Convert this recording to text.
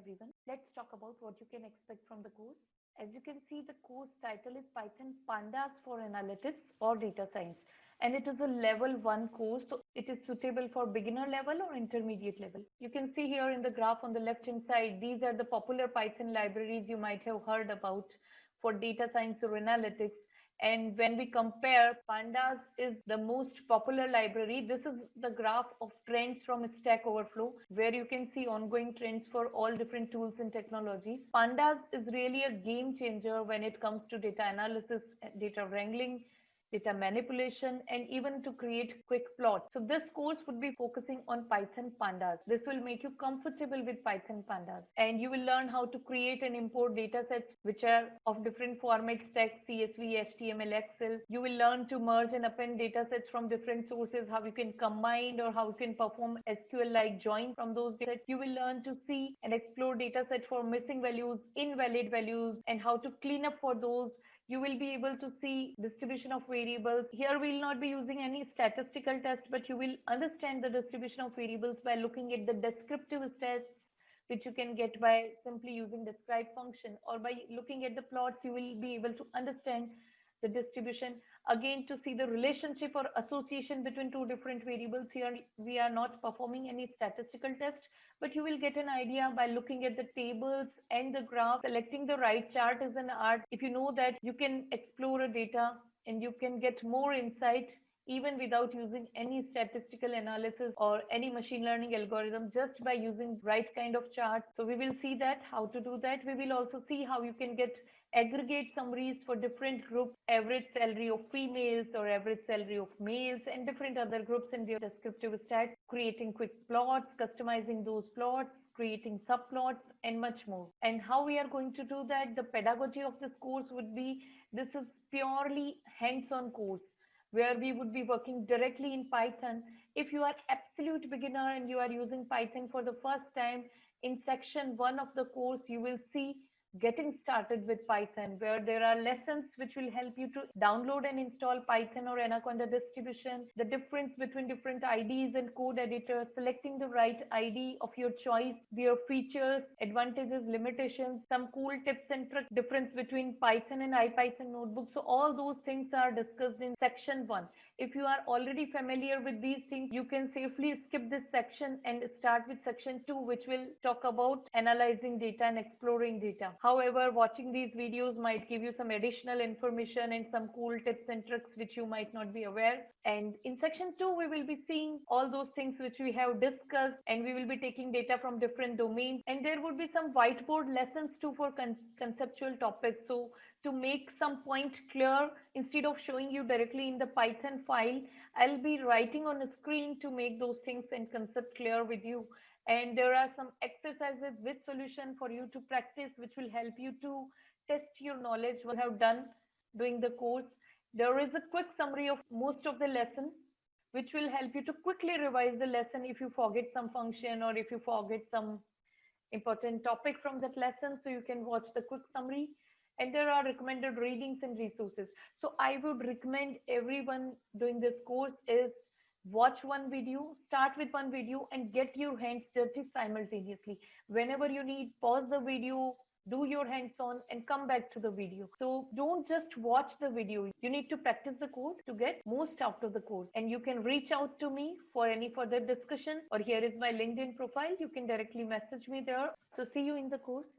everyone. Let's talk about what you can expect from the course. As you can see, the course title is Python Pandas for Analytics or Data Science. And it is a level 1 course, so it is suitable for beginner level or intermediate level. You can see here in the graph on the left hand side, these are the popular Python libraries you might have heard about for data science or analytics. And when we compare, Pandas is the most popular library. This is the graph of trends from Stack Overflow, where you can see ongoing trends for all different tools and technologies. Pandas is really a game changer when it comes to data analysis, data wrangling, data manipulation, and even to create quick plots. So this course would be focusing on Python Pandas. This will make you comfortable with Python Pandas, and you will learn how to create and import data sets which are of different formats, text, CSV, HTML, Excel. You will learn to merge and append data sets from different sources, how you can combine or how you can perform SQL like join from those data sets. You will learn to see and explore data set for missing values, invalid values, and how to clean up for those. You will be able to see distribution of variables. Here we will not be using any statistical test, but you will understand the distribution of variables by looking at the descriptive stats, which you can get by simply using describe function, or by looking at the plots, you will be able to understand the distribution. Again, to see the relationship or association between two different variables. Here we are not performing any statistical test, but you will get an idea by looking at the tables and the graph. Selecting the right chart is an art. If you know that, you can explore a data and you can get more insight even without using any statistical analysis or any machine learning algorithm, just by using right kind of charts. So we will see that how to do that. We will also see how you can get aggregate summaries for different groups, average salary of females or average salary of males, and different other groups in their descriptive stats, creating quick plots, customizing those plots, creating subplots, and much more. And how we are going to do that, the pedagogy of this course would be, this is purely hands-on course where we would be working directly in Python. If you are absolute beginner and you are using Python for the first time, in section 1 of the course, you will see getting started with Python, where there are lessons which will help you to download and install Python or Anaconda distribution, the difference between different IDs and code editors, selecting the right ID of your choice, their features, advantages, limitations, some cool tips and tricks, difference between Python and IPython notebook. So all those things are discussed in section 1. If you are already familiar with these things, you can safely skip this section and start with section 2, which will talk about analyzing data and exploring data. However, watching these videos might give you some additional information and some cool tips and tricks which you might not be aware. And in section 2, we will be seeing all those things which we have discussed, and we will be taking data from different domains. And there would be some whiteboard lessons too for conceptual topics. So to make some point clear, instead of showing you directly in the Python file, I'll be writing on a screen to make those things and concept clear with you. And there are some exercises with solution for you to practice, which will help you to test your knowledge what you have done during the course. There is a quick summary of most of the lesson, which will help you to quickly revise the lesson if you forget some function or if you forget some important topic from that lesson. So you can watch the quick summary. And there are recommended readings and resources. So I would recommend everyone doing this course is watch one video, start with one video, and get your hands dirty simultaneously. Whenever you need, pause the video, do your hands on, and come back to the video. So don't just watch the video. You need to practice the code to get most out of the course. And you can reach out to me for any further discussion, or here is my LinkedIn profile. You can directly message me there. So see you in the course.